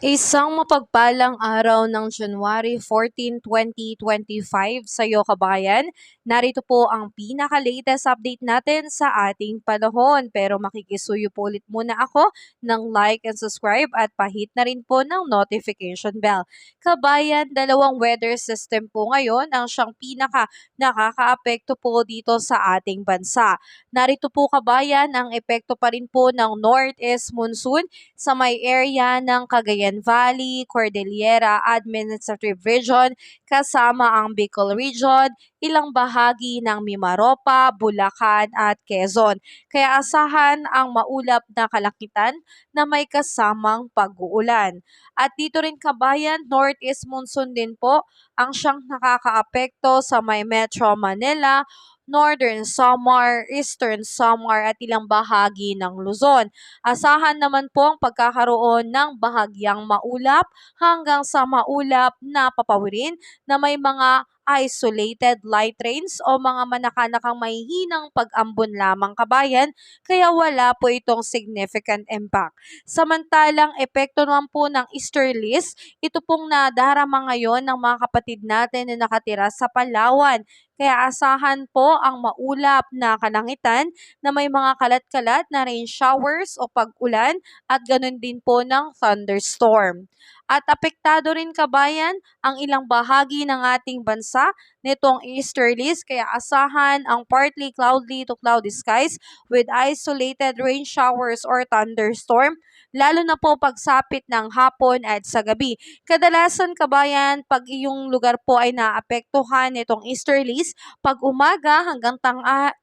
Isang mapagpalang araw ng January 14, 2025 sa iyo kabayan. Narito po ang pinaka-latest update natin sa ating panahon. Pero makikisuyo po ulit muna ako ng like and subscribe at pahit na rin po ng notification bell. Kabayan, dalawang weather system po ngayon ang siyang pinaka nakakaapekto po dito sa ating bansa. Narito po kabayan ang epekto pa rin po ng northeast monsoon sa may area ng Cagayan Valley, Cordillera Administrative Region, kasama ang Bicol Region, ilang bahagi ng Mimaropa, Bulacan at Quezon. Kaya asahan ang maulap na kalakitan na may kasamang pag-uulan. At dito rin kabayan, Northeast Monsoon din po ang siyang nakakaapekto sa may Metro Manila, Northern Samar, Eastern Samar at ilang bahagi ng Luzon. Asahan naman po ang pagkakaroon ng bahagyang maulap hanggang sa maulap na papawirin na may mga isolated light rains o mga manakanakang mahihinang pag-ambon lamang kabayan, kaya wala po itong significant impact. Samantalang epekto naman po ng easterlies, ito pong nadarama ngayon ng mga kapatid natin na nakatira sa Palawan. Kaya asahan po ang maulap na kalangitan na may mga kalat-kalat na rain showers o pag-ulan at ganun din po ng thunderstorm. At apektado rin kabayan ang ilang bahagi ng ating bansa nitong easterlies, kaya asahan ang partly cloudy to cloudy skies with isolated rain showers or thunderstorm, lalo na po pagsapit ng hapon at sa gabi. Kadalasan kabayan, pag iyong lugar po ay naapektuhan nitong easterlies, pag umaga hanggang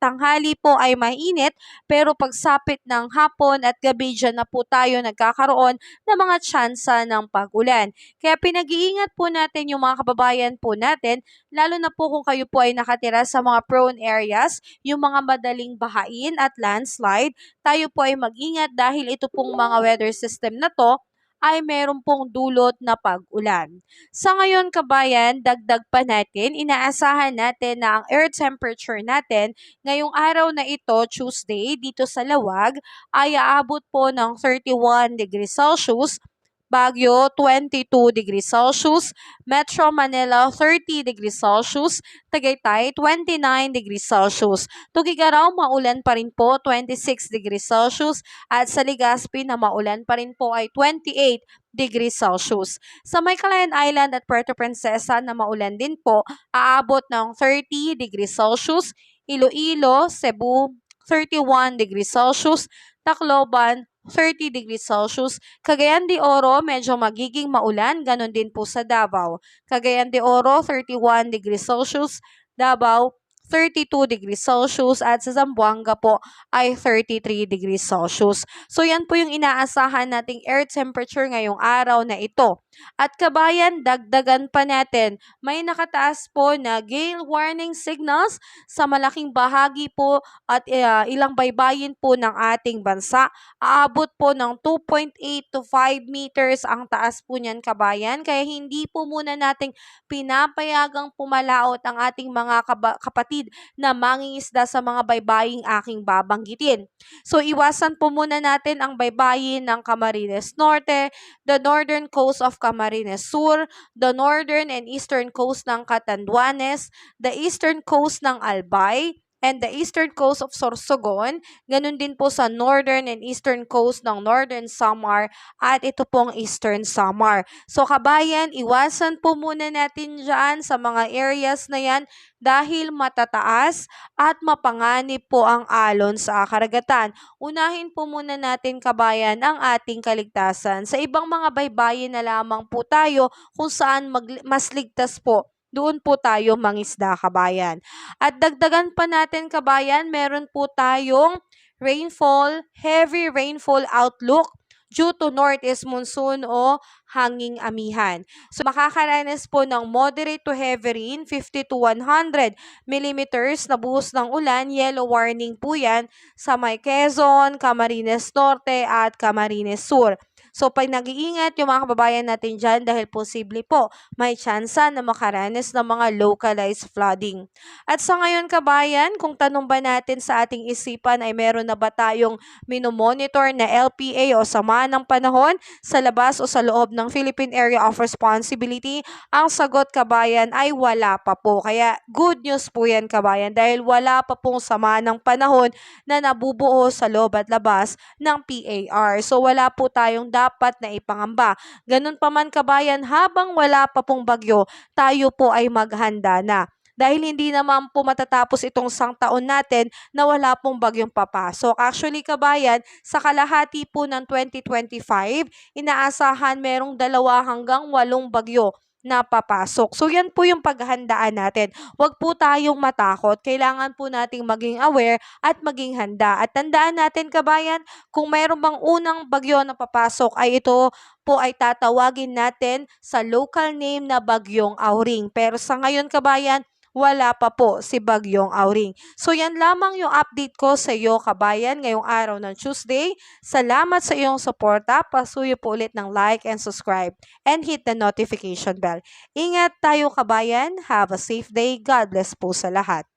tanghali po ay mainit, pero pagsapit ng hapon at gabi dyan na po tayo nagkakaroon ng mga tsansa ng pag-ulan. Kaya pinag-iingat po natin yung mga kababayan po natin, lalo na po kung kayo po ay nakatira sa mga prone areas, yung mga madaling bahain at landslide, tayo po ay mag-ingat dahil ito pong mga weather system na to ay meron pong dulot na pag-ulan. Sa ngayon kabayan, dagdag pa natin, inaasahan natin na ang air temperature natin ngayong araw na ito, Tuesday, dito sa Lawag, ay aabot po ng 31 degrees Celsius, Baguio 22 degrees Celsius, Metro Manila 30 degrees Celsius, Tagaytay 29 degrees Celsius. Tugigaraw maulan pa rin po 26 degrees Celsius at sa Legazpi na maulan pa rin po ay 28 degrees Celsius. Sa may Calayan Island at Puerto Princesa na maulan din po, aabot ng 30 degrees Celsius, Iloilo, Cebu 31 degrees Celsius, Tacloban 30 degrees Celsius, Cagayan de Oro medyo magiging maulan, ganun din po sa Davao. Cagayan de Oro 31 degrees Celsius, Davao 32 degrees Celsius at sa Zamboanga po ay 33 degrees Celsius. So yan po yung inaasahan nating air temperature ngayong araw na ito. At kabayan, dagdagan pa natin, may nakataas po na gale warning signals sa malaking bahagi po at ilang baybayin po ng ating bansa. Aabot po ng 2.8 to 5 meters ang taas po niyan kabayan, kaya hindi po muna nating pinapayagang pumalaot ang ating mga kapatid na mangingisda sa mga baybaying aking babanggitin. So iwasan po muna natin ang baybayin ng Camarines Norte, the northern coast of Camarines Sur, the northern and eastern coast ng Catanduanes, the eastern coast ng Albay, and the eastern coast of Sorsogon, ganun din po sa northern and eastern coast ng Northern Samar at ito pong Eastern Samar. So kabayan, iwasan po muna natin dyan sa mga areas na yan dahil matataas at mapanganib po ang alon sa karagatan. Unahin po muna natin kabayan ang ating kaligtasan. Sa ibang mga baybayin na lamang po tayo kung saan mas ligtas po. Doon po tayo mangisda kabayan. At dagdagan pa natin kabayan, meron po tayong rainfall, heavy rainfall outlook due to northeast monsoon o hanging amihan. So makakaranas po ng moderate to heavy rain, 50 to 100 millimeters na buhos ng ulan, yellow warning po yan sa may Quezon, Camarines Norte at Camarines Sur. So pag nag-iingat yung mga kababayan natin dyan dahil posible po may tsansa na makaranas ng mga localized flooding. At sa ngayon kabayan, kung tanong ba natin sa ating isipan ay meron na ba tayong minomonitor na LPA o sama ng panahon sa labas o sa loob ng Philippine Area of Responsibility? Ang sagot kabayan ay wala pa po. Kaya good news po yan kabayan dahil wala pa pong sama ng panahon na nabubuo sa loob at labas ng PAR. So wala po tayong dapat na ipangamba. Ganun pa man kabayan, habang wala pa pong bagyo, tayo po ay maghanda na. Dahil hindi naman po matatapos itong isang taon natin na wala pong bagyong papasok. Actually kabayan, sa kalahati po ng 2025, inaasahan merong 2 hanggang 8 bagyo na papasok. So yan po yung paghandaan natin. Huwag po tayong matakot. Kailangan po nating maging aware at maging handa. At tandaan natin kabayan, kung mayroon bang unang bagyo na papasok ay ito po ay tatawagin natin sa local name na Bagyong Auring. Pero sa ngayon kabayan, wala pa po si Bagyong Auring. So yan lamang yung update ko sa iyo kabayan ngayong araw ng Tuesday. Salamat sa iyong suporta. Pasuyo po ulit ng like and subscribe and hit the notification bell. Ingat tayo kabayan. Have a safe day. God bless po sa lahat.